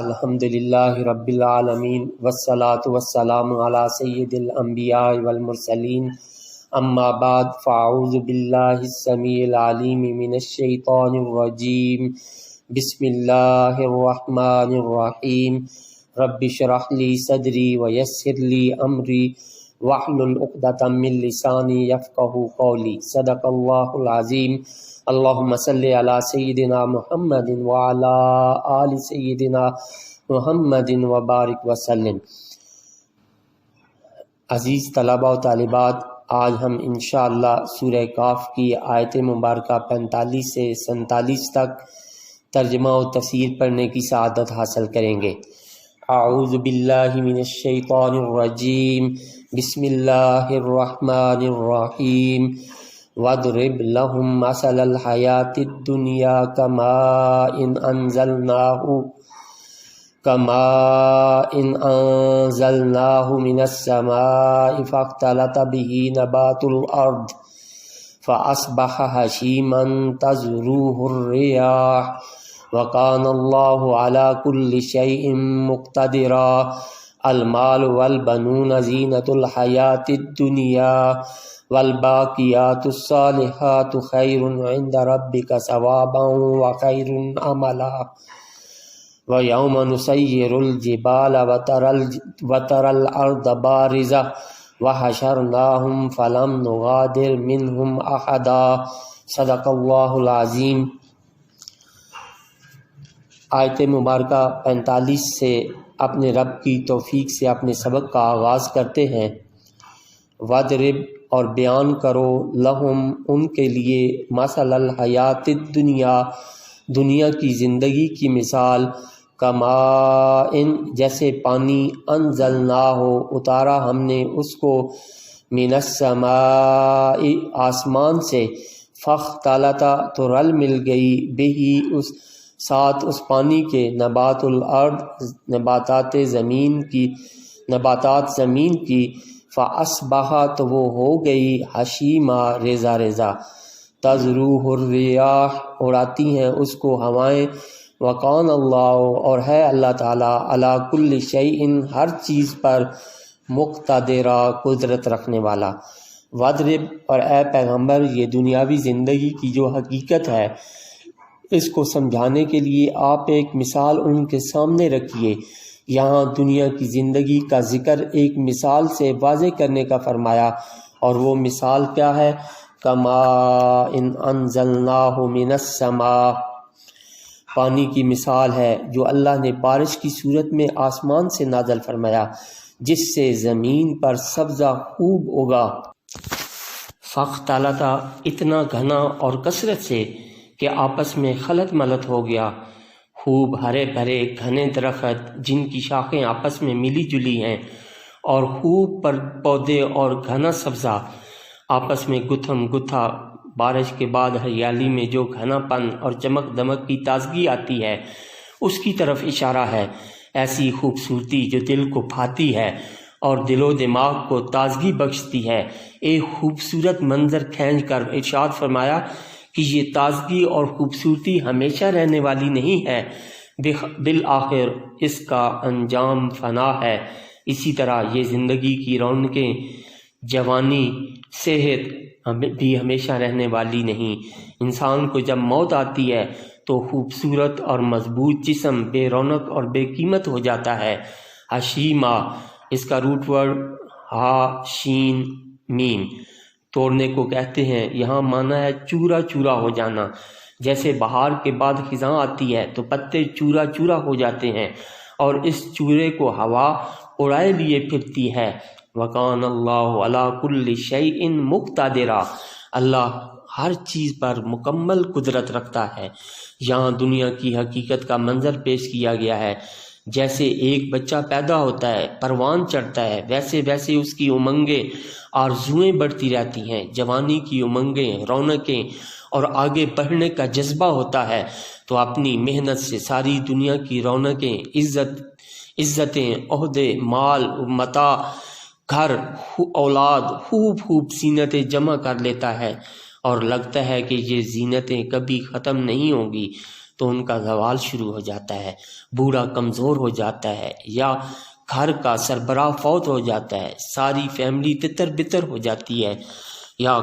الحمدللہ رب العالمین والصلاة والسلام علی سید الانبیاء والمرسلین اما بعد فاعوذ باللہ السمیع العلیم من الشیطان الرجیم بسم اللہ الرحمن الرحیم رب اشرح لی صدری ویسر لی امری واحلل عقدۃ من لسانی یفقہوا قولی صدق اللہ العظیم اللہم صلی علی سیدنا محمد وعلی آل سیدنا محمد وبارک وسلم۔ عزیز طلبہ و طالبات، آج ہم انشاءاللہ سورہ کاف کی آیت مبارکہ 45 سے 47 تک ترجمہ و تفسیر پڑھنے کی سعادت حاصل کریں گے۔ اعوذ باللہ من الشیطان الرجیم، بسم اللہ الرحمن الرحیم۔ وَاضْرِبْ لَهُمْ مَثَلَ الْحَيَاةِ الدُّنْيَا كَمَاءٍ أَنزَلْنَاهُ مِنَ السَّمَاءِ فَاخْتَلَطَ بِهِ نَبَاتُ الْأَرْضِ فَأَصْبَحَ هَشِيمًا تَذْرُوهُ الرِّيَاحُ وَكَانَ اللَّهُ عَلَى كُلِّ شَيْءٍ مُقْتَدِرًا۔ الْمَالُ وَالْبَنُونَ زِينَةُ الْحَيَاةِ الدُّنْيَا والباقیات الصالحات خیر عند ربک ثوابا وخیر عملا۔ ویوم نسیر الجبال وترى الارض بارزة وحشرناهم فلم نغادر منهم احدا۔ صدق اللہ العظیم۔ آیت مبارکہ 45 سے اپنے رب کی توفیق سے اپنے سبق کا آغاز کرتے ہیں۔ وَاضْرِبْ اور بیان کرو، لہم ان کے لیے، مثل الحیات الدنیا دنیا کی زندگی کی مثال، کماء جیسے پانی، انزلناہ اتارا ہم نے اس کو، من السماء آسمان سے، فاختلط تو رل مل گئی، بہی اس ساتھ اس پانی کے، نبات الارض نباتات زمین کی، فَأَصْبَحَ تو وہ ہو گئی، حشیمہ ریزہ ریزہ، تَذْرُوهُ الرِّيَاحُ اڑاتی ہیں اس کو ہوائیں، وَقَانَ اللَّهُ اور ہے اللہ تعالیٰ، عَلَى كُلِّ شَيْءٍ ہر چیز پر، مقتدرا قدرت رکھنے والا۔ وَاضْرِبْ اور اے پیغمبر یہ دنیاوی زندگی کی جو حقیقت ہے اس کو سمجھانے کے لیے آپ ایک مثال ان کے سامنے رکھیے۔ یہاں دنیا کی زندگی کا ذکر ایک مثال سے واضح کرنے کا فرمایا، اور وہ مثال کیا ہے؟ کماء انزلناہ من السماء، پانی کی مثال ہے جو اللہ نے بارش کی صورت میں آسمان سے نازل فرمایا، جس سے زمین پر سبزہ خوب اگا۔ فاختلط اتنا گھنا اور کثرت سے کہ آپس میں خلط ملط ہو گیا، خوب ہرے بھرے گھنے درخت جن کی شاخیں آپس میں ملی جلی ہیں، اور خوب پر پودے اور گھنا سبزہ آپس میں گتھم گتھا۔ بارش کے بعد ہریالی میں جو گھنا پن اور چمک دمک کی تازگی آتی ہے اس کی طرف اشارہ ہے۔ ایسی خوبصورتی جو دل کو بھاتی ہے اور دل و دماغ کو تازگی بخشتی ہے۔ ایک خوبصورت منظر کھینچ کر ارشاد فرمایا کہ یہ تازگی اور خوبصورتی ہمیشہ رہنے والی نہیں ہے، بالآخر اس کا انجام فنا ہے۔ اسی طرح یہ زندگی کی رونقیں، جوانی، صحت بھی ہمیشہ رہنے والی نہیں۔ انسان کو جب موت آتی ہے تو خوبصورت اور مضبوط جسم بے رونق اور بے قیمت ہو جاتا ہے۔ حشیمہ اس کا روٹ ورڈ ہا شین میم توڑنے کو کہتے ہیں، یہاں معنی ہے چورا چورا ہو جانا۔ جیسے بہار کے بعد خزاں آتی ہے تو پتے چورا چورا ہو جاتے ہیں، اور اس چورے کو ہوا اڑائے لیے پھرتی ہے۔ وَقَانَ اللَّهُ عَلَى كُلِّ شَيْءٍ مُقْتَدِرًا، اللہ ہر چیز پر مکمل قدرت رکھتا ہے۔ یہاں دنیا کی حقیقت کا منظر پیش کیا گیا ہے۔ جیسے ایک بچہ پیدا ہوتا ہے، پروان چڑھتا ہے، ویسے ویسے اس کی امنگیں آرزوئیں بڑھتی رہتی ہیں۔ جوانی کی امنگیں، رونقیں اور آگے بڑھنے کا جذبہ ہوتا ہے تو اپنی محنت سے ساری دنیا کی رونقیں، عزتیں، عہدے، مال، متاع، گھر، اولاد، خوب زینتیں جمع کر لیتا ہے، اور لگتا ہے کہ یہ زینتیں کبھی ختم نہیں ہوں گی۔ تو ان کا زوال شروع ہو جاتا ہے، بوڑھا کمزور ہو جاتا ہے، یا گھر کا سربراہ فوت ہو جاتا ہے، ساری فیملی تتر بتر ہو جاتی ہے، یا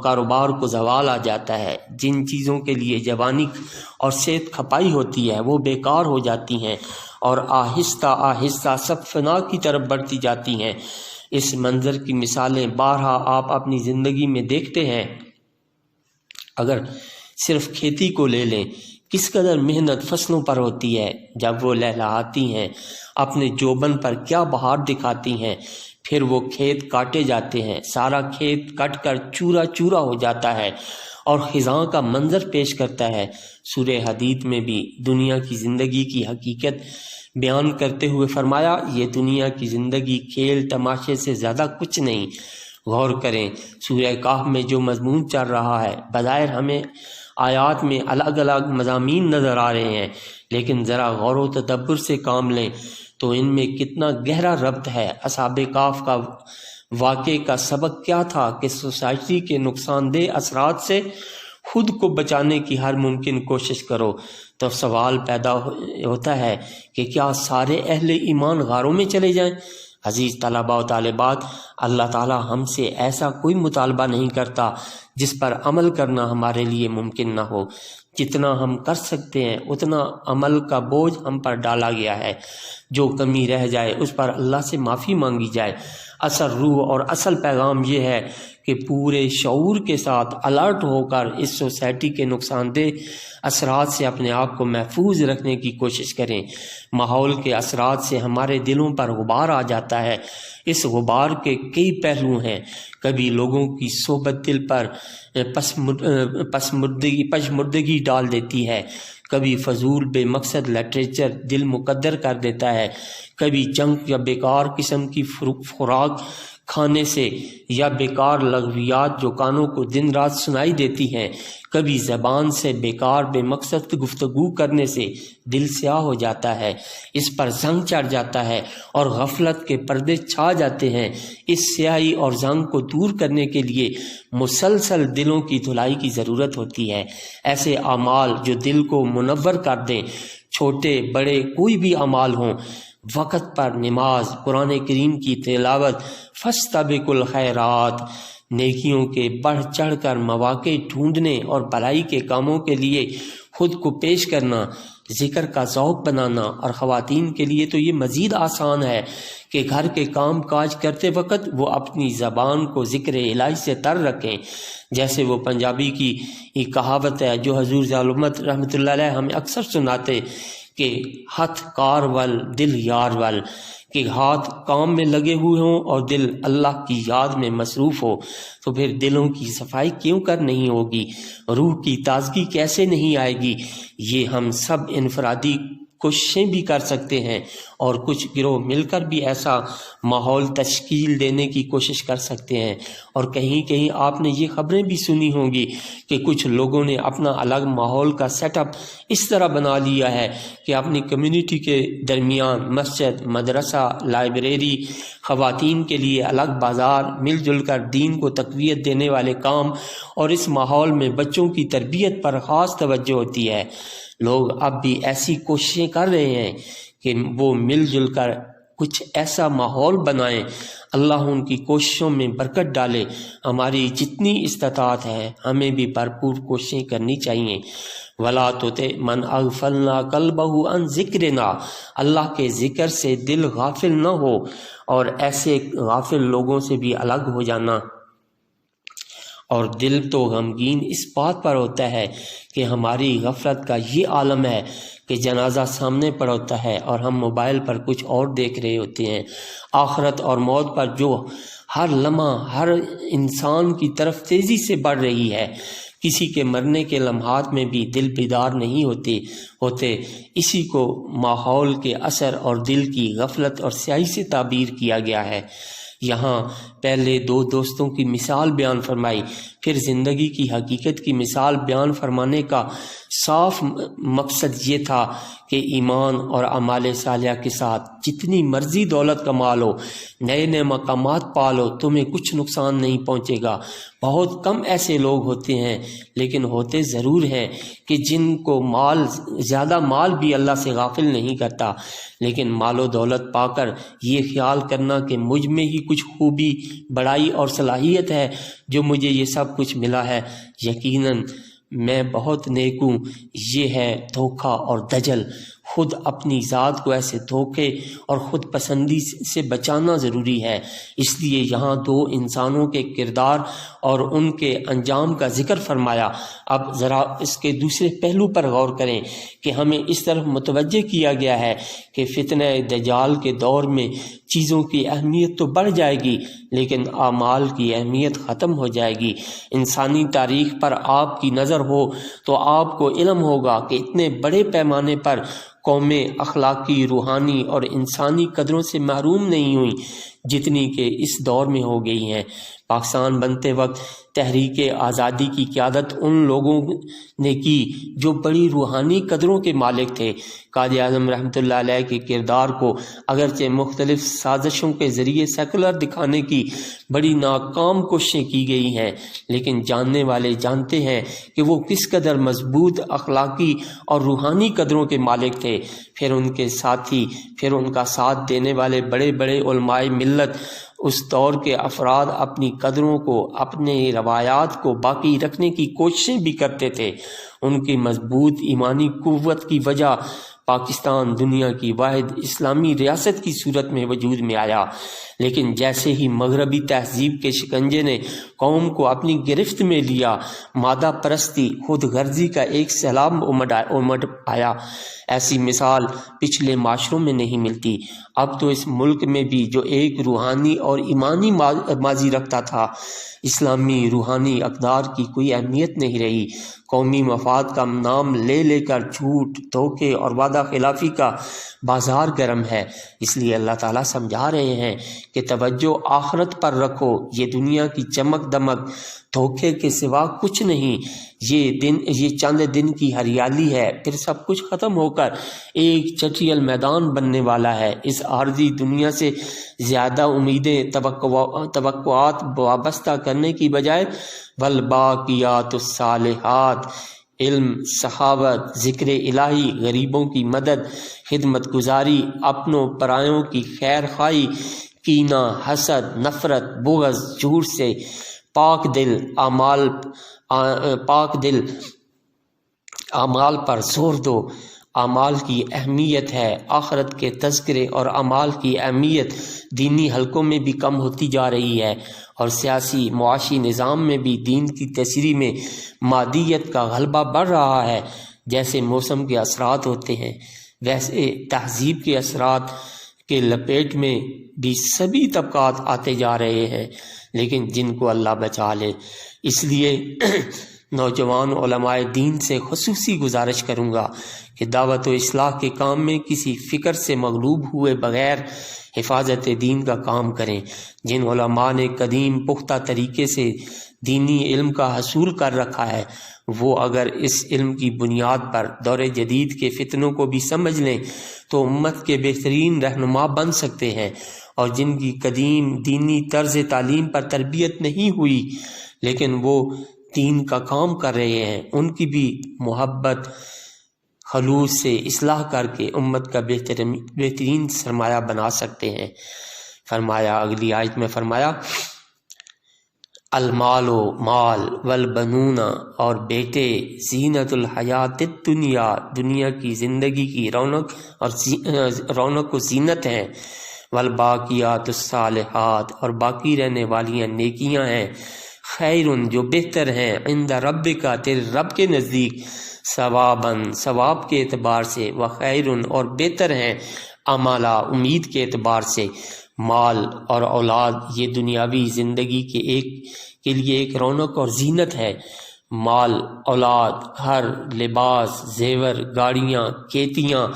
کاروبار کو زوال آ جاتا ہے، جن چیزوں کے لیے جوانی اور صحت کھپائی ہوتی ہے وہ بیکار ہو جاتی ہیں، اور آہستہ آہستہ سب فنا کی طرف بڑھتی جاتی ہیں۔ اس منظر کی مثالیں بارہا آپ اپنی زندگی میں دیکھتے ہیں۔ اگر صرف کھیتی کو لے لیں، کس قدر محنت فصلوں پر ہوتی ہے، جب وہ لہلہاتی ہیں، اپنے جوبن پر کیا بہار دکھاتی ہیں، پھر وہ کھیت کاٹے جاتے ہیں، سارا کھیت کٹ کر چورا چورا ہو جاتا ہے اور خزاں کا منظر پیش کرتا ہے۔ سورہ حدید میں بھی دنیا کی زندگی کی حقیقت بیان کرتے ہوئے فرمایا، یہ دنیا کی زندگی کھیل تماشے سے زیادہ کچھ نہیں۔ غور کریں، سورہ کہف میں جو مضمون چل رہا ہے، بظاہر ہمیں آیات میں الگ الگ مضامین نظر آ رہے ہیں، لیکن ذرا غور و تدبر سے کام لیں تو ان میں کتنا گہرا ربط ہے۔ اصحاب کہف کا واقعے کا سبق کیا تھا کہ سوسائٹی کے نقصان دہ اثرات سے خود کو بچانے کی ہر ممکن کوشش کرو۔ تو سوال پیدا ہوتا ہے کہ کیا سارے اہل ایمان غاروں میں چلے جائیں؟ عزیز طلباء و طالبات، اللہ تعالی ہم سے ایسا کوئی مطالبہ نہیں کرتا جس پر عمل کرنا ہمارے لیے ممکن نہ ہو۔ جتنا ہم کر سکتے ہیں اتنا عمل کا بوجھ ہم پر ڈالا گیا ہے، جو کمی رہ جائے اس پر اللہ سے معافی مانگی جائے۔ اصل روح اور اصل پیغام یہ ہے کہ پورے شعور کے ساتھ الرٹ ہو کر اس سوسائٹی کے نقصان دہ اثرات سے اپنے آپ کو محفوظ رکھنے کی کوشش کریں۔ ماحول کے اثرات سے ہمارے دلوں پر غبار آ جاتا ہے۔ اس غبار کے کئی پہلو ہیں۔ کبھی لوگوں کی صحبت دل پر پشمردگی ڈال دیتی ہے، کبھی فضول بے مقصد لٹریچر دل مقدر کر دیتا ہے، کبھی جنک یا بیکار قسم کی خوراک کھانے سے، یا بیکار لغویات جو کانوں کو دن رات سنائی دیتی ہیں، کبھی زبان سے بیکار بے مقصد گفتگو کرنے سے دل سیاہ ہو جاتا ہے، اس پر زنگ چڑھ جاتا ہے اور غفلت کے پردے چھا جاتے ہیں۔ اس سیاہی اور زنگ کو دور کرنے کے لیے مسلسل دلوں کی دھلائی کی ضرورت ہوتی ہے۔ ایسے اعمال جو دل کو منور کر دیں، چھوٹے بڑے کوئی بھی اعمال ہوں، وقت پر نماز، قرآن کریم کی تلاوت، فاستبقوا الخیرات، نیکیوں کے بڑھ چڑھ کر مواقع ڈھونڈنے اور بھلائی کے کاموں کے لیے خود کو پیش کرنا، ذکر کا ذوق بنانا، اور خواتین کے لیے تو یہ مزید آسان ہے کہ گھر کے کام کاج کرتے وقت وہ اپنی زبان کو ذکر الہی سے تر رکھیں۔ جیسے وہ پنجابی کی ایک کہاوت ہے جو حضور ذالمت رحمۃ اللہ علیہ ہمیں اکثر سناتے کہ ہاتھ کار ول دل یار ول، کہ ہاتھ کام میں لگے ہوئے ہوں اور دل اللہ کی یاد میں مصروف ہو، تو پھر دلوں کی صفائی کیوں کر نہیں ہوگی، روح کی تازگی کیسے نہیں آئے گی۔ یہ ہم سب انفرادی کوششیں بھی کر سکتے ہیں، اور کچھ گروہ مل کر بھی ایسا ماحول تشکیل دینے کی کوشش کر سکتے ہیں۔ اور کہیں کہیں آپ نے یہ خبریں بھی سنی ہوں گی کہ کچھ لوگوں نے اپنا الگ ماحول کا سیٹ اپ اس طرح بنا لیا ہے کہ اپنی کمیونٹی کے درمیان مسجد، مدرسہ، لائبریری، خواتین کے لیے الگ بازار، مل جل کر دین کو تقویت دینے والے کام، اور اس ماحول میں بچوں کی تربیت پر خاص توجہ ہوتی ہے۔ لوگ اب بھی ایسی کوششیں کر رہے ہیں کہ وہ مل جل کر کچھ ایسا ماحول بنائیں۔ اللہ ان کی کوششوں میں برکت ڈالے۔ ہماری جتنی استطاعت ہے ہمیں بھی بھرپور کوششیں کرنی چاہیے۔ وَلَا تُطِعْ مَنْ أَغْفَلْنَا قَلْبَهُ عَنْ ذِكْرِنَا، اللہ کے ذکر سے دل غافل نہ ہو، اور ایسے غافل لوگوں سے بھی الگ ہو جانا۔ اور دل تو غمگین اس بات پر ہوتا ہے کہ ہماری غفلت کا یہ عالم ہے کہ جنازہ سامنے پڑ ہوتا ہے اور ہم موبائل پر کچھ اور دیکھ رہے ہوتے ہیں۔ آخرت اور موت پر جو ہر لمحہ ہر انسان کی طرف تیزی سے بڑھ رہی ہے، کسی کے مرنے کے لمحات میں بھی دل بیدار نہیں ہوتے۔ اسی کو ماحول کے اثر اور دل کی غفلت اور سیاہی سے تعبیر کیا گیا ہے۔ یہاں پہلے دو دوستوں کی مثال بیان فرمائی، پھر زندگی کی حقیقت کی مثال بیان فرمانے کا صاف مقصد یہ تھا کہ ایمان اور اعمال صالحہ کے ساتھ جتنی مرضی دولت کما لو، نئے نئے مقامات پا لو، تمہیں کچھ نقصان نہیں پہنچے گا۔ بہت کم ایسے لوگ ہوتے ہیں، لیکن ہوتے ضرور ہیں، کہ جن کو زیادہ مال بھی اللہ سے غافل نہیں کرتا، لیکن مال و دولت پا کر یہ خیال کرنا کہ مجھ میں ہی کچھ خوبی، بڑائی اور صلاحیت ہے جو مجھے یہ سب کچھ ملا ہے، یقیناً میں بہت نیک ہوں، یہ ہے دھوکہ اور دجل۔ خود اپنی ذات کو ایسے دھوکے اور خود پسندی سے بچانا ضروری ہے۔ اس لیے یہاں دو انسانوں کے کردار اور ان کے انجام کا ذکر فرمایا۔ اب ذرا اس کے دوسرے پہلو پر غور کریں کہ ہمیں اس طرف متوجہ کیا گیا ہے کہ فتنہ دجال کے دور میں چیزوں کی اہمیت تو بڑھ جائے گی، لیکن اعمال کی اہمیت ختم ہو جائے گی۔ انسانی تاریخ پر آپ کی نظر ہو تو آپ کو علم ہوگا کہ اتنے بڑے پیمانے پر قومیں اخلاقی، روحانی اور انسانی قدروں سے محروم نہیں ہوئیں جتنی کہ اس دور میں ہو گئی ہیں۔ پاکستان بنتے وقت تحریک آزادی کی قیادت ان لوگوں نے کی جو بڑی روحانی قدروں کے مالک تھے۔ قائد اعظم رحمۃ اللہ علیہ کے کردار کو اگرچہ مختلف سازشوں کے ذریعے سیکولر دکھانے کی بڑی ناکام کوششیں کی گئی ہیں، لیکن جاننے والے جانتے ہیں کہ وہ کس قدر مضبوط اخلاقی اور روحانی قدروں کے مالک تھے۔ پھر ان کے ساتھی، پھر ان کا ساتھ دینے والے بڑے بڑے علماء ملت، اس دور کے افراد اپنی قدروں کو، اپنے روایات کو باقی رکھنے کی کوششیں بھی کرتے تھے۔ ان کی مضبوط ایمانی قوت کی وجہ پاکستان دنیا کی واحد اسلامی ریاست کی صورت میں وجود میں آیا، لیکن جیسے ہی مغربی تہذیب کے شکنجے نے قوم کو اپنی گرفت میں لیا، مادہ پرستی، خود غرضی کا ایک سیلاب امڈ آیا۔ ایسی مثال پچھلے معاشروں میں نہیں ملتی۔ اب تو اس ملک میں بھی جو ایک روحانی اور ایمانی ماضی رکھتا تھا، اسلامی روحانی اقدار کی کوئی اہمیت نہیں رہی۔ قومی مفاد کا نام لے لے کر جھوٹ، دھوکے اور وعدہ خلافی کا بازار گرم ہے۔ اس لیے اللہ تعالیٰ سمجھا رہے ہیں کہ توجہ آخرت پر رکھو، یہ دنیا کی چمک دمک دھوکے کے سوا کچھ نہیں۔ یہ چند دن کی ہریالی ہے، پھر سب کچھ ختم ہو کر ایک چٹیل میدان بننے والا ہے۔ اس عارضی دنیا سے زیادہ امیدیں، توقعات وابستہ کرنے کی بجائے والباقیات الصالحات، علم، سخاوت، ذکر الہی، غریبوں کی مدد، خدمت گزاری، اپنوں پرایوں کی خیر خواہی، کینہ، حسد، نفرت، بغض، جھوٹ سے پاک دل اعمال پر زور دو۔ اعمال کی اہمیت ہے، آخرت کے تذکرے اور اعمال کی اہمیت دینی حلقوں میں بھی کم ہوتی جا رہی ہے، اور سیاسی معاشی نظام میں بھی دین کی تشریح میں مادیت کا غلبہ بڑھ رہا ہے۔ جیسے موسم کے اثرات ہوتے ہیں، ویسے تہذیب کے اثرات کے لپیٹ میں بھی سبھی طبقات آتے جا رہے ہیں، لیکن جن کو اللہ بچا لے۔ اس لیے نوجوان علماء دین سے خصوصی گزارش کروں گا کہ دعوت و اصلاح کے کام میں کسی فکر سے مغلوب ہوئے بغیر حفاظت دین کا کام کریں۔ جن علماء نے قدیم پختہ طریقے سے دینی علم کا حصول کر رکھا ہے، وہ اگر اس علم کی بنیاد پر دور جدید کے فتنوں کو بھی سمجھ لیں تو امت کے بہترین رہنما بن سکتے ہیں، اور جن کی قدیم دینی طرز تعلیم پر تربیت نہیں ہوئی لیکن وہ دین کا کام کر رہے ہیں، ان کی بھی محبت خلوص سے اصلاح کر کے امت کا بہترین سرمایہ بنا سکتے ہیں۔ فرمایا، اگلی آیت میں فرمایا، المال و مال والبنون، اور بیٹے، زینت الحیات الدنیا، دنیا کی زندگی کی رونق و زینت ہیں، والباقیات الصالحات، اور باقی رہنے والی نیکیاں ہیں، خیر، جو بہتر ہیں، عند ربک، تیرے رب کے نزدیک، ثواباً، ثواب کے اعتبار سے، وخیر، اور بہتر ہیں، عملا، امید کے اعتبار سے۔ مال اور اولاد یہ دنیاوی زندگی کے لیے ایک رونق اور زینت ہے، مال، اولاد، گھر، لباس، زیور، گاڑیاں، کھیتیاں،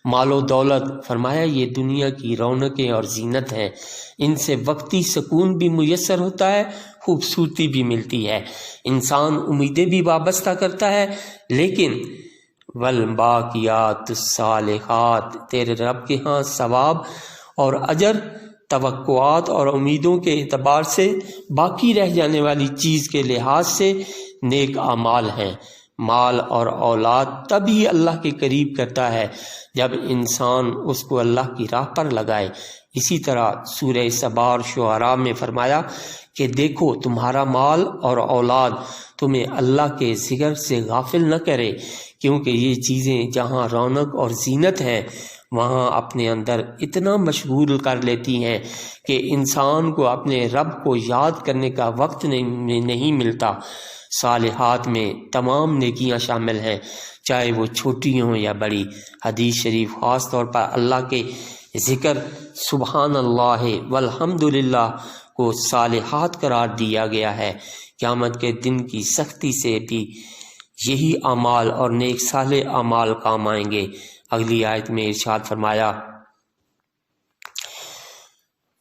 مال و دولت، فرمایا یہ دنیا کی رونقیں اور زینت ہیں، ان سے وقتی سکون بھی میسر ہوتا ہے، خوبصورتی بھی ملتی ہے، انسان امیدیں بھی وابستہ کرتا ہے، لیکن والباقیات الصالحات، تیرے رب کے ہاں ثواب اور اجر توقعات اور امیدوں کے اعتبار سے باقی رہ جانے والی چیز کے لحاظ سے نیک اعمال ہیں۔ مال اور اولاد تبھی اللہ کے قریب کرتا ہے جب انسان اس کو اللہ کی راہ پر لگائے۔ اسی طرح سورہ سبا اور شعراء میں فرمایا کہ دیکھو تمہارا مال اور اولاد تمہیں اللہ کے ذکر سے غافل نہ کرے، کیونکہ یہ چیزیں جہاں رونق اور زینت ہے وہاں اپنے اندر اتنا مشغول کر لیتی ہیں کہ انسان کو اپنے رب کو یاد کرنے کا وقت نہیں ملتا۔ صالحات میں تمام نیکیاں شامل ہیں، چاہے وہ چھوٹی ہوں یا بڑی۔ حدیث شریف خاص طور پر اللہ کے ذکر سبحان اللہ والحمد للہ کو صالحات قرار دیا گیا ہے۔ قیامت کے دن کی سختی سے بھی یہی اعمال اور نیک صالح اعمال کام آئیں گے۔ اگلی آیت میں ارشاد فرمایا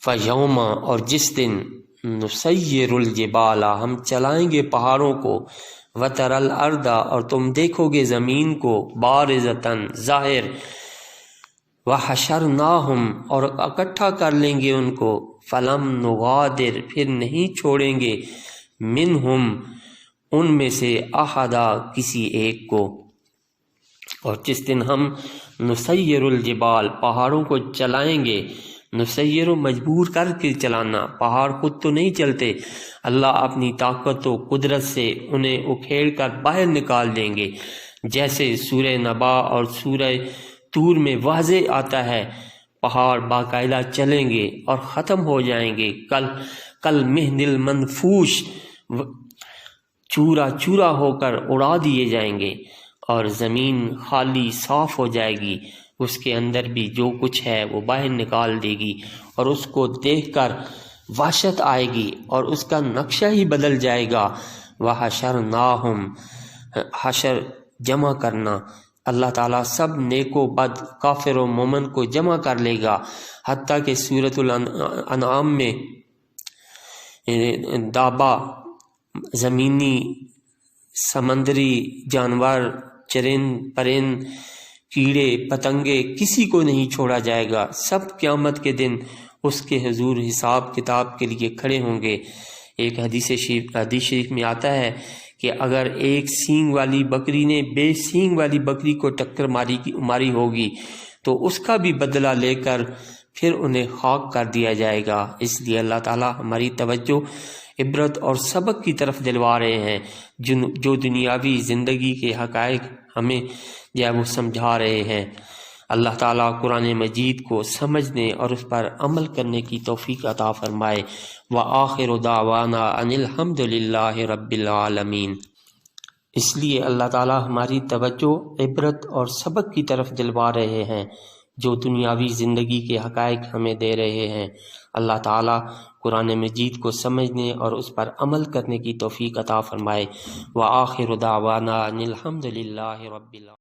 فَيَوْمَ، اور جس دن نُسَيِّرُ الْجِبَالَ، ہم چلائیں گے پہاڑوں کو، وَتَرَى الْأَرْضَ، اور تم دیکھو گے زمین کو، بارزتاً، ظاہر، وَحَشَرْنَاهُمْ، اور اکٹھا کر لیں گے ان کو، فَلَمْ نُغَادِرْ، پھر نہیں چھوڑیں گے، مِنْهُمْ، ان میں سے، أَحَدًا، کسی ایک کو۔ اور جس دن ہم نسیر الجبال، پہاڑوں کو چلائیں گے، نسیر و مجبور کر کے چلانا، پہاڑ خود تو نہیں چلتے، اللہ اپنی طاقت و قدرت سے انہیں اکھیڑ کر باہر نکال دیں گے، جیسے سورہ نبا اور سورہ طور میں واضح آتا ہے، پہاڑ باقاعدہ چلیں گے اور ختم ہو جائیں گے، کل مہن المنفوش، چورا چورا ہو کر اڑا دیے جائیں گے، اور زمین خالی صاف ہو جائے گی، اس کے اندر بھی جو کچھ ہے وہ باہر نکال دے گی، اور اس کو دیکھ کر وحشت آئے گی اور اس کا نقشہ ہی بدل جائے گا۔ وَحَشَرْنَاهُمْ، حشر جمع کرنا، اللہ تعالیٰ سب نیک و بد، کافر و مومن کو جمع کر لے گا، حتیٰ کہ سورۃ الانعام میں دابا، زمینی، سمندری جانور، چرند پرند، کیڑے پتنگے، کسی کو نہیں چھوڑا جائے گا، سب قیامت کے دن اس کے حضور حساب کتاب کے لیے کھڑے ہوں گے۔ ایک حدیث شریف میں آتا ہے کہ اگر ایک سینگ والی بکری نے بے سینگ والی بکری کو ٹکر ماری ہوگی تو اس کا بھی بدلہ لے کر پھر انہیں خاک کر دیا جائے گا۔ اس لیے اللہ تعالیٰ ہماری توجہ عبرت اور سبق کی طرف دلوا رہے ہیں، جو دنیاوی زندگی کے حقائق ہمیں وہ سمجھا رہے ہیں۔ اللہ تعالیٰ قرآن مجید کو سمجھنے اور اس پر عمل کرنے کی توفیق عطا فرمائے۔ وآخر دعوانا ان الحمد للہ رب العالمین۔ اس لیے اللہ تعالیٰ ہماری توجہ عبرت اور سبق کی طرف دلوا رہے ہیں، جو دنیاوی زندگی کے حقائق ہمیں دے رہے ہیں۔ اللہ تعالیٰ قرآن مجید کو سمجھنے اور اس پر عمل کرنے کی توفیق عطا فرمائے۔ وآخر دعوانا ان الحمد للہ رب العالمین۔